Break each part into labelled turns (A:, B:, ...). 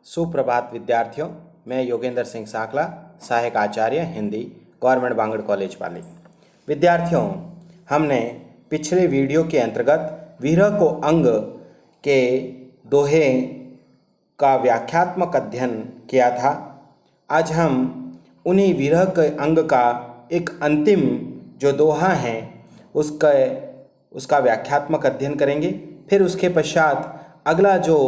A: सुप्रभात विद्यार्थियों, मैं योगेंद्र सिंह साकला, सहायक आचार्य हिंदी, गवर्नमेंट बांगड़ कॉलेज पाली। विद्यार्थियों, हमने पिछले वीडियो के अंतर्गत विरह को अंग के दोहे का व्याख्यात्मक अध्ययन किया था। आज हम उन्हीं विरह के अंग का एक अंतिम जो दोहा है उसका व्याख्यात्मक अध्ययन करेंगे। फिर उसके पश्चात अगला जो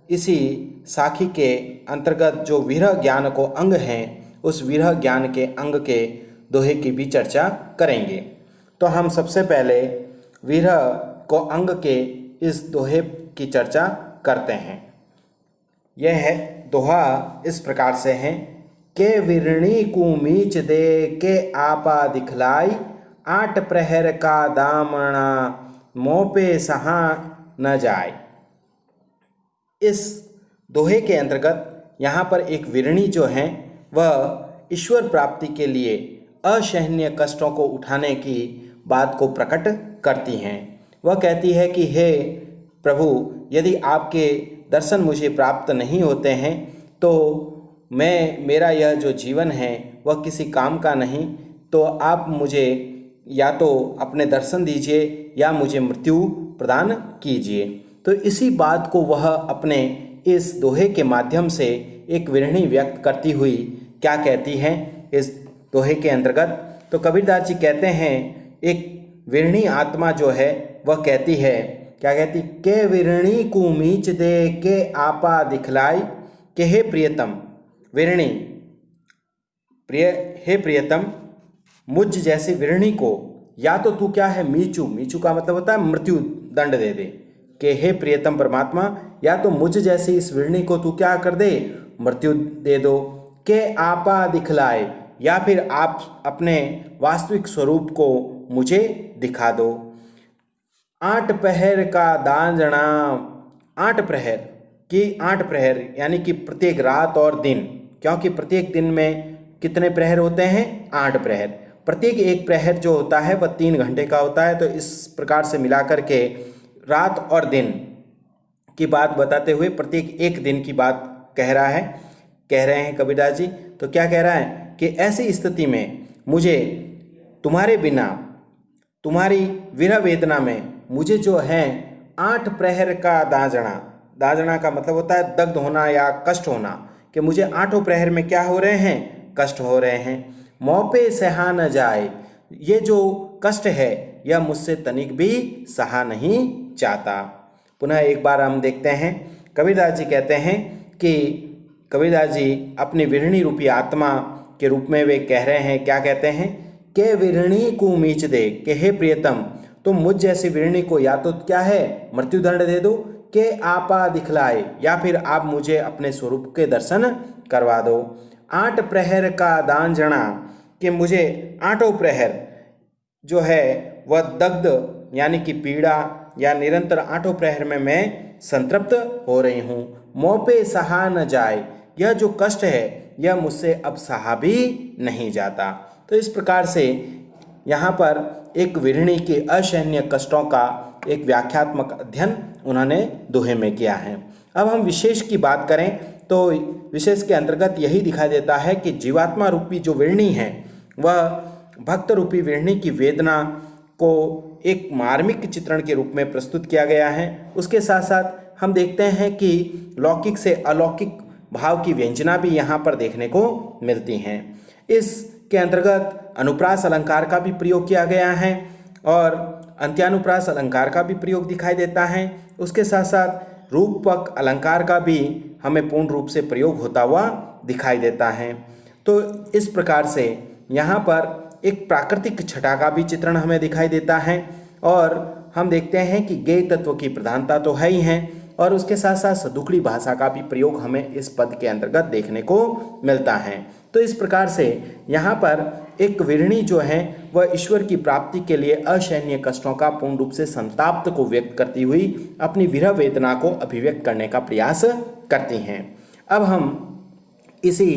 A: इसी साखी के अंतर्गत जो विरह ज्ञान को अंग हैं, उस विरह ज्ञान के अंग के दोहे की भी चर्चा करेंगे। तो हम सबसे पहले विरह को अंग के इस दोहे की चर्चा करते हैं। यह है दोहा इस प्रकार से है के विरणी को मीच दे के आपा दिखलाई, आठ प्रहर का दामना मोपे सहा न जाए। इस दोहे के अंतर्गत यहाँ पर एक विरणी जो है वह ईश्वर प्राप्ति के लिए असहनीय कष्टों को उठाने की बात को प्रकट करती हैं। वह कहती है कि हे प्रभु, यदि आपके दर्शन मुझे प्राप्त नहीं होते हैं तो मेरा यह जो जीवन है वह किसी काम का नहीं। तो आप मुझे या तो अपने दर्शन दीजिए या मुझे मृत्यु प्रदान कीजिए। तो इसी बात को वह अपने इस दोहे के माध्यम से एक विरणी व्यक्त करती हुई क्या कहती हैं इस दोहे के अंतर्गत। तो कबीरदास जी कहते हैं, एक विरणी आत्मा जो है वह कहती है, क्या कहती, के विरणी को मीच दे के आपा दिखलाई, के हे प्रियतम विरणी, हे प्रियतम मुझ जैसे विरणी को या तो तू क्या है मीचू का मतलब होता है मृत्यु दंड दे दे। कि हे प्रियतम परमात्मा, या तो मुझ जैसी इस विरणी को तू क्या कर दे, मृत्यु दे दो। के आपा दिखलाए, या फिर आप अपने वास्तविक स्वरूप को मुझे दिखा दो। आठ प्रहर का दांजना, आठ प्रहर यानी कि प्रत्येक रात और दिन, क्योंकि प्रत्येक दिन में कितने प्रहर होते हैं, 8 प्रहर। प्रत्येक एक प्रहर जो होता है वह 3 घंटे का होता है। तो इस प्रकार से मिलाकर के रात और दिन की बात बताते हुए प्रत्येक एक दिन की बात कह रहे हैं कबीरदास जी। तो क्या कह रहा है कि ऐसी स्थिति में मुझे तुम्हारे बिना, तुम्हारी विरह वेदना में मुझे जो है 8 प्रहर का दांजना का मतलब होता है दग्ध होना या कष्ट होना, कि मुझे 8 प्रहर में क्या हो रहे हैं, कष्ट हो रहे हैं। मौपे सहा न जाए, ये जो कष्ट है यह मुझसे तनिक भी सहा नहीं चाहता। पुनः एक बार हम देखते हैं, कबीरदास जी कहते हैं कि कबीरदास जी अपनी विरणी रूपी आत्मा के रूप में वे कह रहे हैं, क्या कहते हैं, के विरणी को मीच दे, के हे प्रियतम तुम मुझ जैसी विरणी को या तो क्या है मृत्यु दंड दे दो, के आपा दिखलाए, या फिर आप मुझे अपने स्वरूप के दर्शन करवा दो। 8 प्रहर का दांजना, कि मुझे 8 प्रहर जो है वह दग्ध यानी कि पीड़ा या निरंतर 8 प्रहर में मैं संतृप्त हो रही हूँ। मोपे सहा न जाए, यह जो कष्ट है यह मुझसे अब सहा भी नहीं जाता। तो इस प्रकार से यहाँ पर एक विरणी के असहनीय कष्टों का एक व्याख्यात्मक अध्ययन उन्होंने दोहे में किया है। अब हम विशेष की बात करें तो विशेष के अंतर्गत यही दिखाई देता है कि जीवात्मा रूपी जो विरणी है वह भक्त रूपी विरणी की वेदना को एक मार्मिक चित्रण के रूप में प्रस्तुत किया गया है। उसके साथ साथ हम देखते हैं कि लौकिक से अलौकिक भाव की व्यंजना भी यहाँ पर देखने को मिलती हैं। इसके अंतर्गत अनुप्रास अलंकार का भी प्रयोग किया गया है और अंत्यानुप्रास अलंकार का भी प्रयोग दिखाई देता है। उसके साथ साथ रूपक अलंकार का भी हमें पूर्ण रूप से प्रयोग होता हुआ दिखाई देता है। तो इस प्रकार से यहाँ पर एक प्राकृतिक छटा का भी चित्रण हमें दिखाई देता है और हम देखते हैं कि गेय तत्व की प्रधानता तो है ही है और उसके साथ साथ सदुकड़ी भाषा का भी प्रयोग हमें इस पद के अंतर्गत देखने को मिलता है। तो इस प्रकार से यहाँ पर एक विरणी जो है वह ईश्वर की प्राप्ति के लिए असहनीय कष्टों का पूर्ण रूप से संताप को व्यक्त करती हुई अपनी विरह वेदना को अभिव्यक्त करने का प्रयास करती हैं। अब हम इसी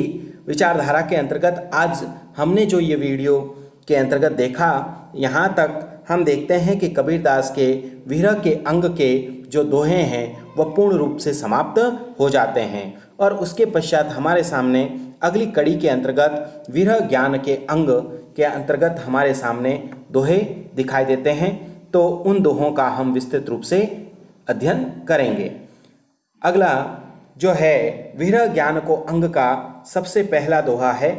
A: विचारधारा के अंतर्गत आज हमने जो ये वीडियो के अंतर्गत देखा, यहाँ तक हम देखते हैं कि कबीरदास के विरह के अंग के जो दोहे हैं वह पूर्ण रूप से समाप्त हो जाते हैं और उसके पश्चात हमारे सामने अगली कड़ी के अंतर्गत विरह ज्ञान के अंग के अंतर्गत हमारे सामने दोहे दिखाई देते हैं। तो उन दोहों का हम विस्तृत रूप से अध्ययन करेंगे। अगला जो है विरह ज्ञान को अंग का सबसे पहला दोहा है।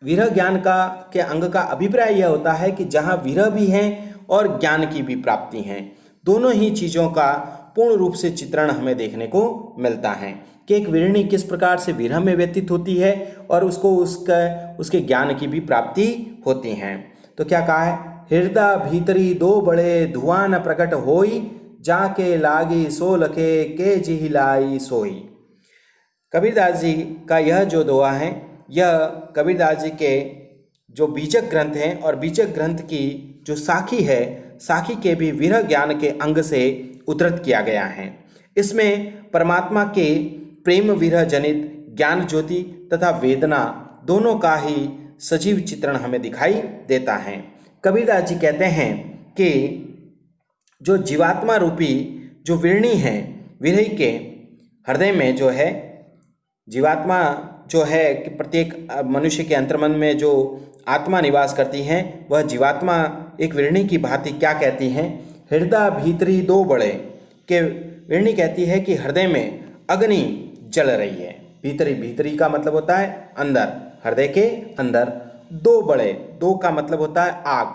A: विरह ज्ञान के अंग का अभिप्राय यह होता है कि जहाँ विरह भी है और ज्ञान की भी प्राप्ति है, दोनों ही चीज़ों का पूर्ण रूप से चित्रण हमें देखने को मिलता है कि एक विरणी किस प्रकार से विरह में व्यतीत होती है और उसको उसके ज्ञान की भी प्राप्ति होती है। तो क्या कहा है, हृदय भीतरी दो बड़े धुआं न प्रकट होई, जाके लागी सो लखे के जिहिलाई सोई। कबीरदास जी का यह जो दोहा है, यह कबीरदास जी के जो बीजक ग्रंथ हैं और बीजक ग्रंथ की जो साखी है, साखी के भी विरह ज्ञान के अंग से उद्धृत किया गया है। इसमें परमात्मा के प्रेम विरह जनित ज्ञान ज्योति तथा वेदना दोनों का ही सजीव चित्रण हमें दिखाई देता है। कबीरदास जी कहते हैं कि जो जीवात्मा रूपी जो विरणी है, विरही के हृदय में जो है जीवात्मा जो है कि प्रत्येक मनुष्य के अंतर्मन में जो आत्मा निवास करती हैं, वह जीवात्मा एक विरणी की भांति क्या कहती हैं, हृदय भीतरी दो बड़े के विरणी कहती है कि हृदय में अग्नि जल रही है। भीतरी, भीतरी का मतलब होता है अंदर, हृदय के अंदर दो बड़े, दो का मतलब होता है आग,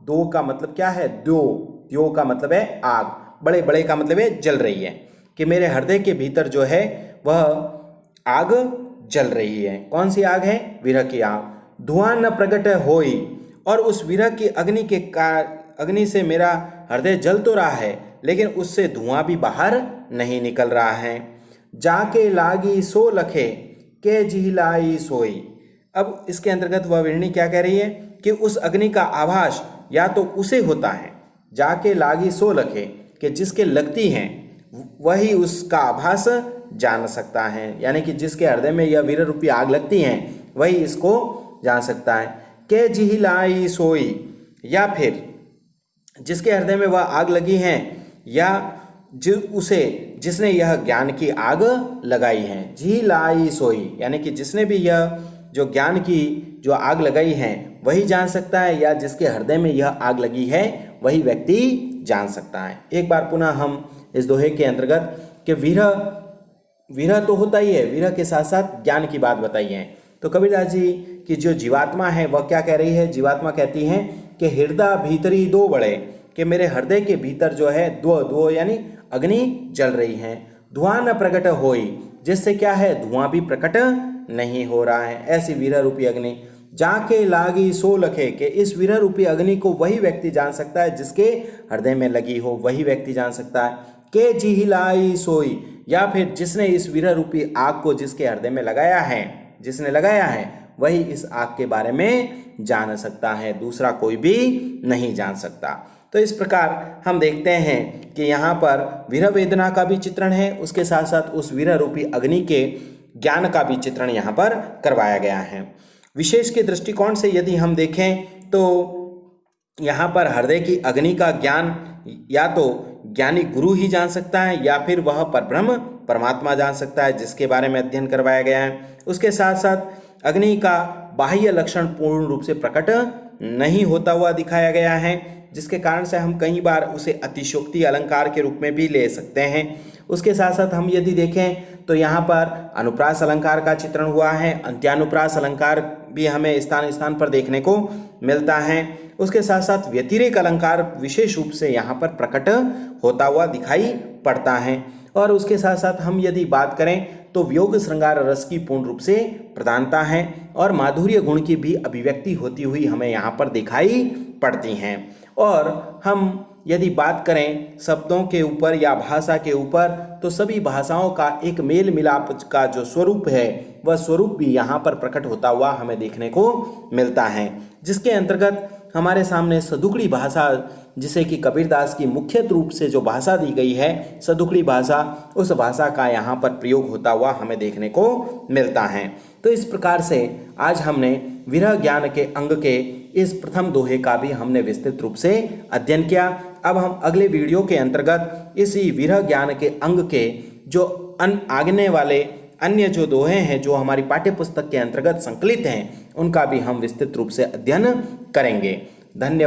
A: दो का मतलब क्या है, द्यो का मतलब है आग, बड़े बड़े का मतलब है जल रही है, कि मेरे हृदय के भीतर जो है वह आग जल रही है। कौन सी आग है, विरह की आग। धुआं न प्रकट होई, और उस विरह की अग्नि से मेरा हृदय जल तो रहा है लेकिन उससे धुआं भी बाहर नहीं निकल रहा है। जाके लागी सो लखे के जिहिलाई सोई। अब इसके अंतर्गत वह विरणी क्या कह रही है कि उस अग्नि का आभास या तो उसे होता है, जाके लागी सो लखे, कि जिसके लगती हैं वही उसका आभास जान सकता है, यानी कि जिसके हृदय में यह विरह रूपी आग लगती है वही इसको जान सकता है। के जिहिलाई सोई, या फिर जिसके हृदय में वह आग लगी है या जिसने यह ज्ञान की आग लगाई है। जिहिलाई सोई यानी कि जिसने भी यह जो ज्ञान की जो आग लगाई है वही जान सकता है, या जिसके हृदय में यह आग लगी है वही व्यक्ति जान सकता है। एक बार पुनः हम इस दोहे के अंतर्गत कि विरह तो होता ही है, विरह के साथ साथ ज्ञान की बात बताई है। तो कबीरदास जी की जो जीवात्मा है वह क्या कह रही है, जीवात्मा कहती है कि हृदय भीतरी दो बड़े, कि मेरे हृदय के भीतर जो है दो यानी अग्नि जल रही है। धुआं न प्रकट होई, जिससे क्या है धुआं भी प्रकट नहीं हो रहा है। ऐसी विरह रूपी अग्नि जाके लागी सो लखे, कि इस विरह रूपी अग्नि को वही व्यक्ति जान सकता है जिसके हृदय में लगी हो, वही व्यक्ति जान सकता है। के जिहिलाई सोई, या फिर जिसने इस विरह रूपी आग को जिसके हृदय में लगाया है, जिसने लगाया है वही इस आग के बारे में जान सकता है, दूसरा कोई भी नहीं जान सकता। तो इस प्रकार हम देखते हैं कि यहाँ पर विरह वेदना का भी चित्रण है, उसके साथ साथ उस विरह रूपी अग्नि के ज्ञान का भी चित्रण यहाँ पर करवाया गया है। विशेष के दृष्टिकोण से यदि हम देखें तो यहाँ पर हृदय की अग्नि का ज्ञान या तो ज्ञानी गुरु ही जान सकता है या फिर वह परब्रह्म परमात्मा जान सकता है, जिसके बारे में अध्ययन करवाया गया है। उसके साथ साथ अग्नि का बाह्य लक्षण पूर्ण रूप से प्रकट नहीं होता हुआ दिखाया गया है, जिसके कारण से हम कई बार उसे अतिशयोक्ति अलंकार के रूप में भी ले सकते हैं। उसके साथ साथ हम यदि देखें तो यहाँ पर अनुप्रास अलंकार का चित्रण हुआ है, अंत्यानुप्रास अलंकार भी हमें स्थान स्थान पर देखने को मिलता है। उसके साथ साथ व्यतिरेक अलंकार विशेष रूप से यहाँ पर प्रकट होता हुआ दिखाई पड़ता है। और उसके साथ साथ हम यदि बात करें तो वियोग श्रृंगार रस की पूर्ण रूप से प्रधानता है और माधुर्य गुण की भी अभिव्यक्ति होती हुई हमें यहाँ पर दिखाई पड़ती हैं। और हम यदि बात करें शब्दों के ऊपर या भाषा के ऊपर तो सभी भाषाओं का एक मेल मिलाप का जो स्वरूप है वह स्वरूप भी यहाँ पर प्रकट होता हुआ हमें देखने को मिलता है, जिसके अंतर्गत हमारे सामने सदुकड़ी भाषा, जिसे कि कबीरदास की मुख्य रूप से जो भाषा दी गई है सदुकड़ी भाषा, उस भाषा का यहाँ पर प्रयोग होता हुआ हमें देखने को मिलता है। तो इस प्रकार से आज हमने विरह ज्ञान के अंग के इस प्रथम दोहे का भी हमने विस्तृत रूप से अध्ययन किया। अब हम अगले वीडियो के अंतर्गत इसी विरह ज्ञान के अंग के जो आगने वाले अन्य जो दोहे हैं जो हमारी पाठ्य पुस्तक के अंतर्गत संकलित हैं उनका भी हम विस्तृत रूप से अध्ययन करेंगे। धन्यवाद।